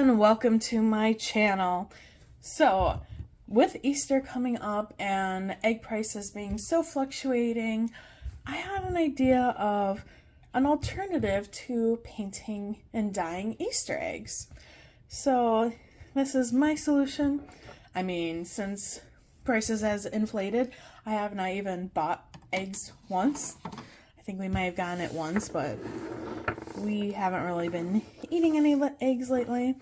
everyone, welcome to my channel. So, with Easter coming up and egg prices being so fluctuating, I had an idea of an alternative to painting and dyeing Easter eggs. So, this is my solution. I mean, since prices has inflated, I have not even bought eggs once. I think we might have gotten it once, but we haven't really been eating any eggs lately.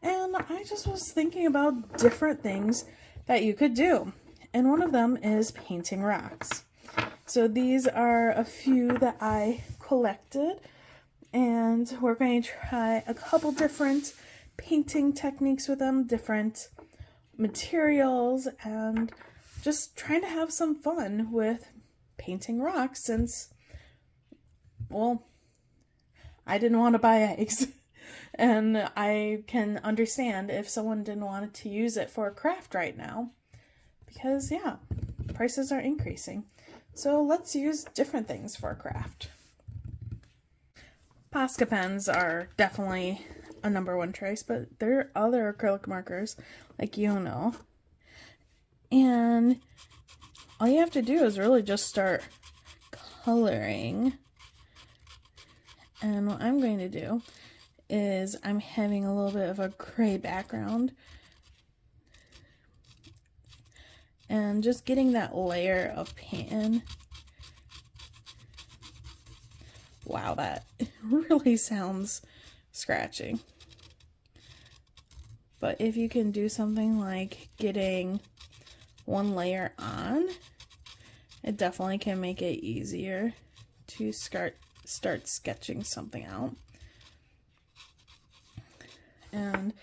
And I just was thinking about different things that you could do. And one of them is painting rocks. So these are a few that I collected. And we're going to try a couple different painting techniques with them, different materials, and just trying to have some fun with painting rocks since, well, I didn't want to buy eggs. And I can understand if someone didn't want to use it for a craft right now. Because, yeah, prices are increasing. So let's use different things for a craft. Posca pens are definitely a #1 choice, but there are other acrylic markers, like and all you have to do is really just start coloring. And what I'm going to do is I'm having a little bit of a gray background and just getting that layer of paint in. Wow, that really sounds scratchy. But if you can do something like getting one layer on, it definitely can make it easier to start sketching something out. And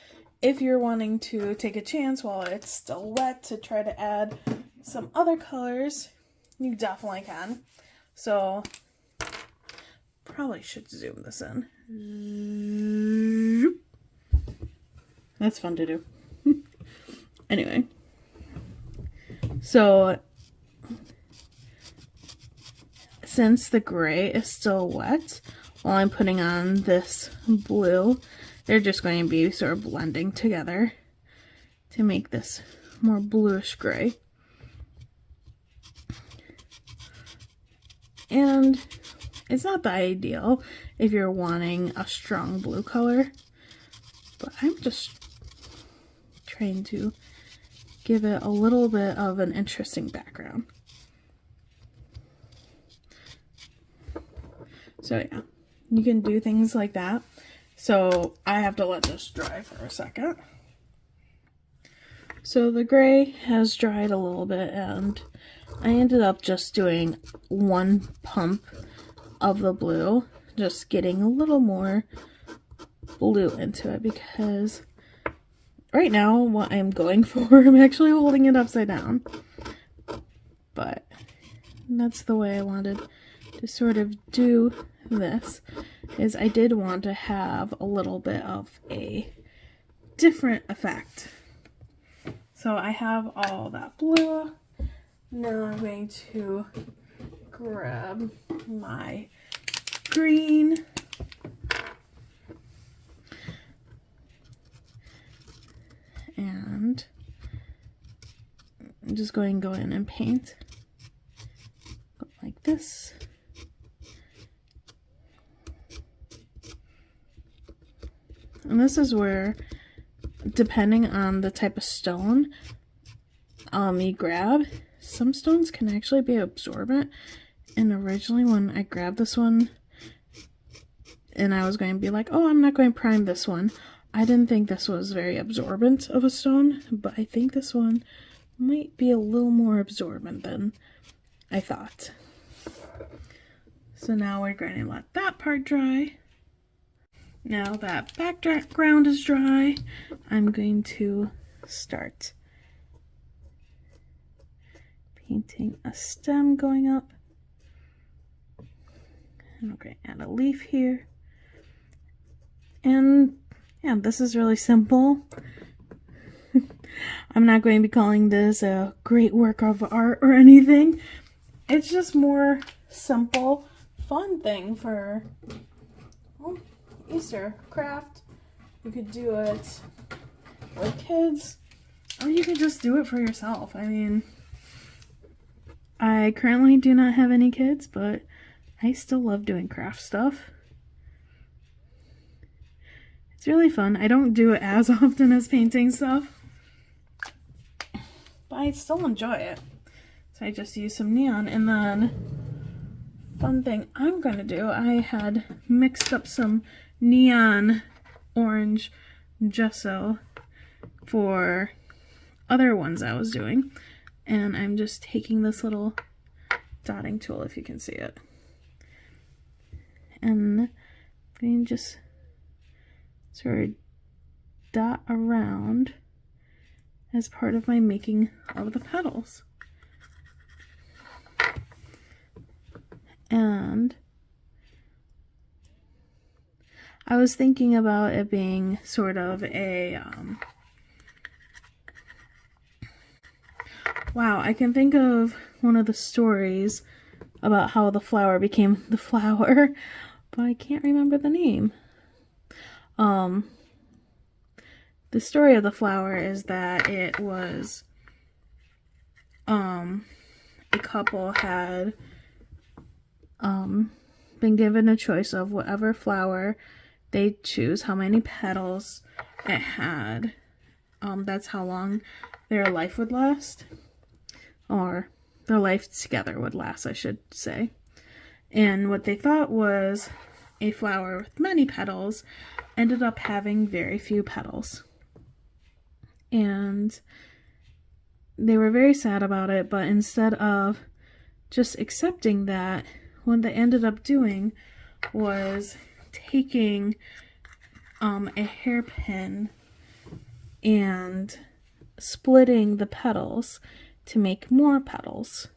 if you're wanting to take a chance while it's still wet to try to add some other colors, you definitely can. So, probably should zoom this in. That's fun to do. Anyway, so since the gray is still wet, while I'm putting on this blue, they're just going to be sort of blending together to make this more bluish gray. And it's not the ideal if you're wanting a strong blue color, but I'm just trying to give it a little bit of an interesting background. So yeah, you can do things like that. So I have to let this dry for a second. So the gray has dried a little bit, and I ended up just doing one pump of the blue, just getting a little more blue into it, because right now what I'm going for, I'm actually holding it upside down. But that's the way I wanted to sort of do this, is I did want to have a little bit of a different effect. So I have all that blue. Now I'm going to grab my green. And I'm just going to go in and paint like this. And this is where, depending on the type of stone you grab, some stones can actually be absorbent. And originally when I grabbed this one, and I was going to be like, oh, I'm not going to prime this one, I didn't think this was very absorbent of a stone, but I think this one might be a little more absorbent than I thought. So now we're going to let that part dry. Now that background is dry, I'm going to start painting a stem going up. And I'm going to add a leaf here. And yeah, this is really simple. I'm not going to be calling this a great work of art or anything. It's just more simple, fun thing for Easter craft You could do it with kids, or you could just do it for yourself. I mean, I currently do not have any kids, but I still love doing craft stuff. It's really fun. I don't do it as often as painting stuff, but I still enjoy it. So I just use some neon, and then fun thing I'm going to do, I had mixed up some neon orange gesso for other ones I was doing, and I'm just taking this little dotting tool, if you can see it, and I'm just sort of dot around as part of my making of the petals. And I was thinking about it being sort of a, wow, I can think of one of the stories about how the flower became the flower, but I can't remember the name. The story of the flower is that it was, a couple had been given a choice of whatever flower they choose, how many petals it had. That's how long their life would last, or their life together would last, I should say. And what they thought was a flower with many petals ended up having very few petals. And they were very sad about it, but instead of just accepting that, what they ended up doing was taking a hairpin and splitting the petals to make more petals,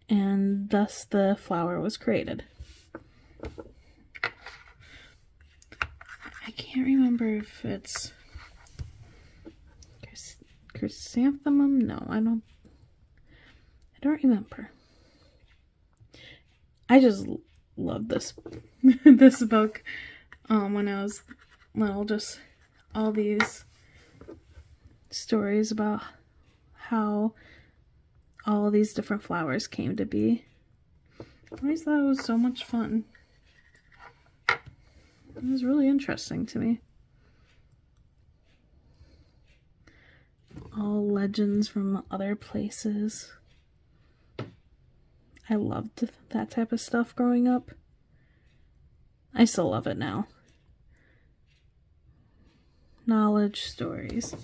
and thus the flower was created. I can't remember if it's chrysanthemum. No, I don't remember. I just love this this book. When I was little, just all these stories about how all these different flowers came to be. I always thought it was so much fun. It was really interesting to me. All legends from other places. I loved that type of stuff growing up. I still love it now. Knowledge stories.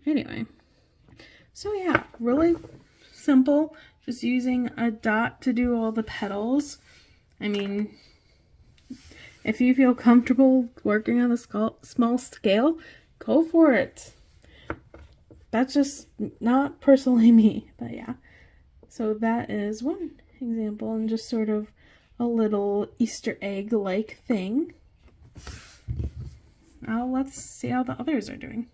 Anyway. So yeah, really simple. Just using a dot to do all the petals. I mean, if you feel comfortable working on a small scale, go for it. That's just not personally me, but yeah. So that is one example, and just sort of a little Easter egg-like thing. Now let's see how the others are doing.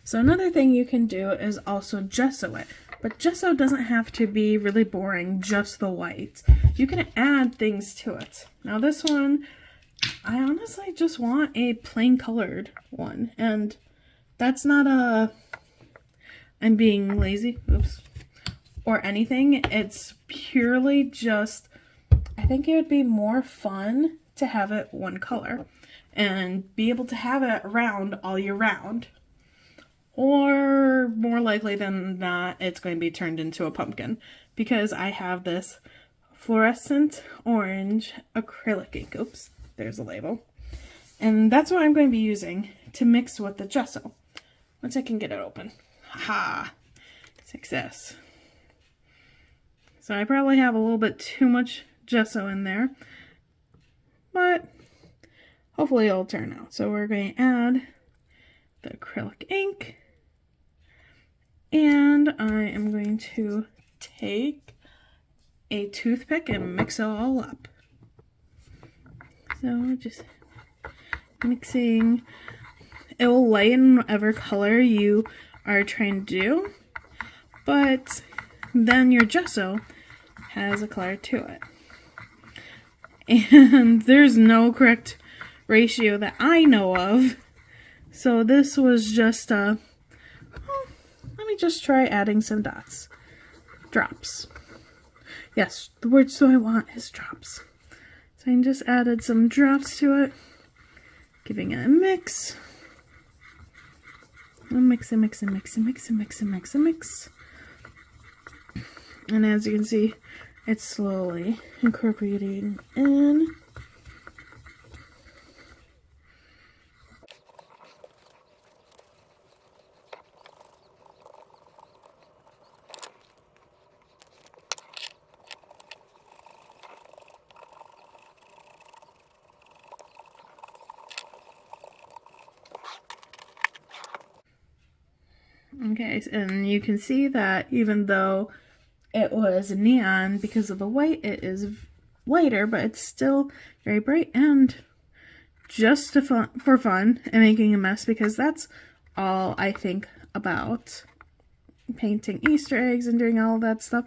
So another thing you can do is also gesso it. But gesso doesn't have to be really boring, just the white. You can add things to it. Now this one, I honestly just want a plain colored one. And that's not a, I'm being lazy, oops, or anything. It's purely just, I think it would be more fun to have it one color and be able to have it around all year round. Or more likely than not, it's going to be turned into a pumpkin, because I have this fluorescent orange acrylic ink. Oops, there's a label. And that's what I'm going to be using to mix with the gesso. Once I can get it open. Ha! Success. So I probably have a little bit too much gesso in there, but hopefully it'll turn out. So we're going to add the acrylic ink, and I am going to take a toothpick and mix it all up. So just mixing. It will lighten whatever color you are trying to do, but then your gesso has a color to it. And there's no correct ratio that I know of. So this was just let me just try adding some dots. Drops. Yes, the word so I want is drops. So I just added some drops to it, giving it a mix. Mix and mix and mix and mix and mix and mix and mix. And as you can see, it's slowly incorporating in. Okay, and you can see that even though it was neon, because of the white, it is lighter, but it's still very bright and just for fun and making a mess, because that's all I think about painting Easter eggs and doing all that stuff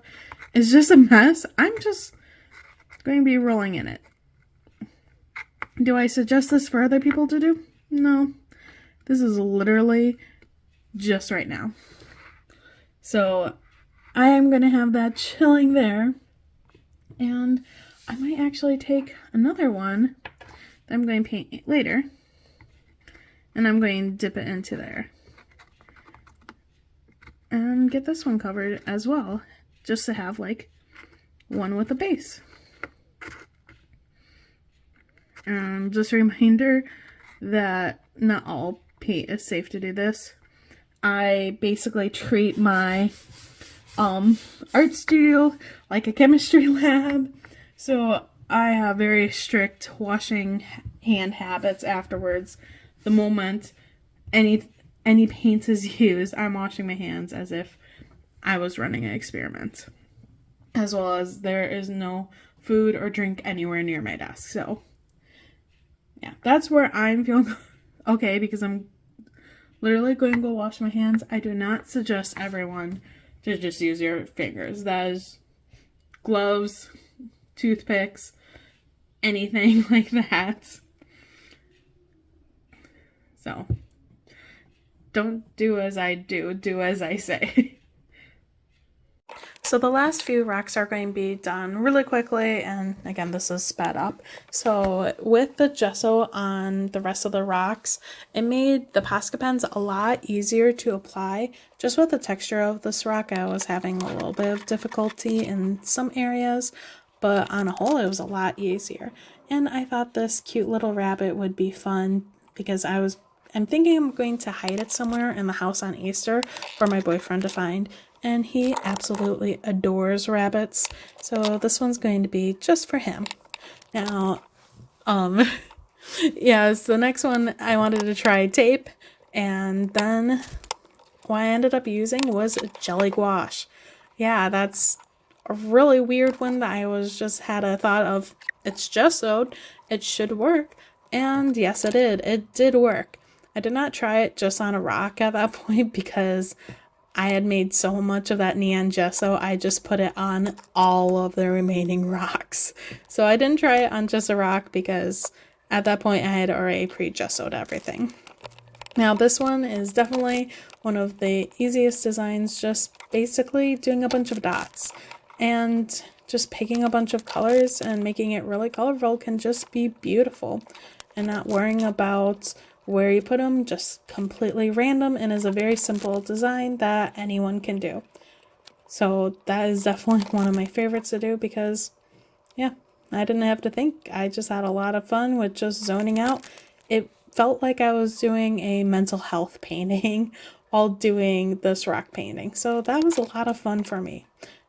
is just a mess. I'm just going to be rolling in it. Do I suggest this for other people to do? No. This is literally just right now. So I am going to have that chilling there, and I might actually take another one that I'm going to paint later, and I'm going to dip it into there and get this one covered as well, just to have like one with a base. Just a reminder that not all paint is safe to do this. I basically treat my art studio like a chemistry lab, so I have very strict washing hand habits afterwards. The moment any paint is used, I'm washing my hands as if I was running an experiment, as well as there is no food or drink anywhere near my desk. So yeah, that's where I'm feeling okay, because I'm literally going to go wash my hands. I do not suggest everyone to just use your fingers. That is gloves, toothpicks, anything like that. So don't do as I do, do as I say. So the last few rocks are going to be done really quickly, and again, this is sped up. So with the gesso on the rest of the rocks, it made the Posca pens a lot easier to apply. Just with the texture of this rock, I was having a little bit of difficulty in some areas, but on a whole, it was a lot easier. And I thought this cute little rabbit would be fun, because I'm thinking I'm going to hide it somewhere in the house on Easter for my boyfriend to find. And he absolutely adores rabbits, so this one's going to be just for him. Now, yeah, so the next one I wanted to try tape, and then what I ended up using was jelly gouache. Yeah, that's a really weird one that I had a thought of, it's gessoed, it should work, and yes, it did. It did work. I did not try it just on a rock at that point, because I had made so much of that neon gesso, I just put it on all of the remaining rocks. So I didn't try it on just a rock, because at that point I had already pre-gessoed everything. Now this one is definitely one of the easiest designs, just basically doing a bunch of dots. And just picking a bunch of colors and making it really colorful can just be beautiful. And not worrying about where you put them, just completely random, and is a very simple design that anyone can do. So that is definitely one of my favorites to do, because yeah, I didn't have to think. I just had a lot of fun with just zoning out. It felt like I was doing a mental health painting while doing this rock painting. So that was a lot of fun for me.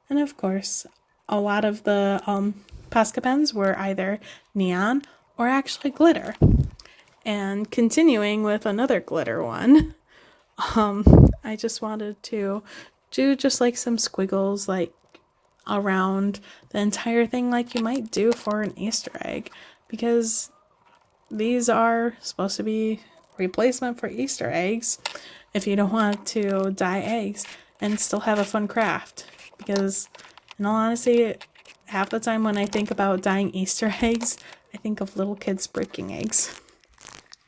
And of course, a lot of the Posca pens were either neon or actually glitter. And continuing with another glitter one, I just wanted to do just like some squiggles like around the entire thing, like you might do for an Easter egg, because these are supposed to be replacement for Easter eggs if you don't want to dye eggs and still have a fun craft. Because in all honesty, half the time when I think about dyeing Easter eggs, I think of little kids breaking eggs.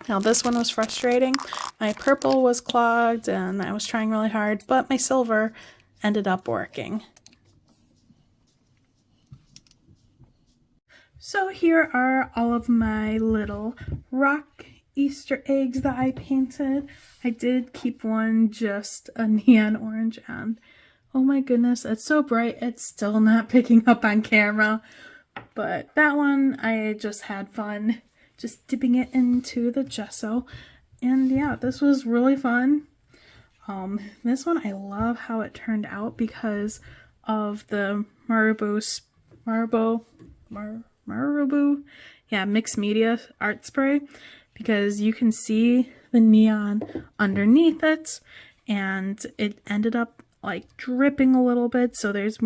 Now this one was frustrating. My purple was clogged and I was trying really hard, but my silver ended up working. So here are all of my little rock Easter eggs that I painted. I did keep one just a neon orange, and oh my goodness, it's so bright it's still not picking up on camera. But that one I just had fun just dipping it into the gesso. And yeah, this was really fun. This one I love how it turned out because of the Marabou, yeah, mixed media art spray, because you can see the neon underneath it, and it ended up like dripping a little bit. So there's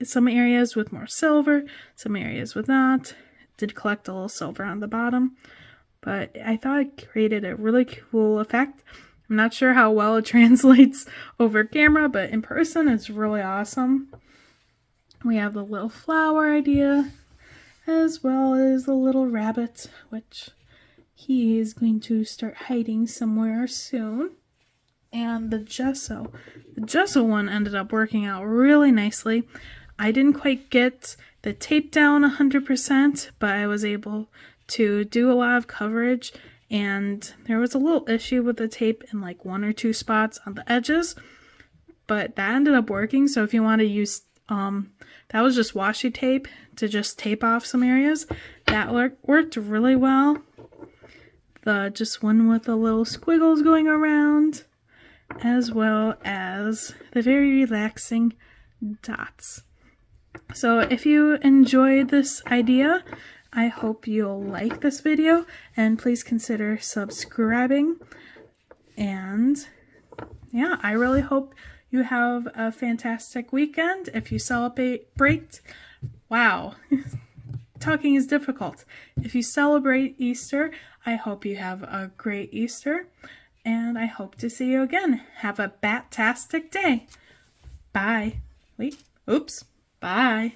some areas with more silver, some areas with not. Did collect a little silver on the bottom, but I thought it created a really cool effect. I'm not sure how well it translates over camera, but in person it's really awesome. We have the little flower idea, as well as the little rabbit, which he is going to start hiding somewhere soon. And the gesso. The gesso one ended up working out really nicely. I didn't quite get the tape down 100%, but I was able to do a lot of coverage, and there was a little issue with the tape in like 1 or 2 spots on the edges, but that ended up working. So if you want to use that was just washi tape to just tape off some areas, that worked really well. Just one with the little squiggles going around, as well as the very relaxing dots. So if you enjoyed this idea, I hope you'll like this video, and please consider subscribing. And yeah, I really hope you have a fantastic weekend. If you celebrate, wow, talking is difficult. If you celebrate Easter, I hope you have a great Easter, and I hope to see you again. Have a bat-tastic day. Bye. Wait, oops. Bye.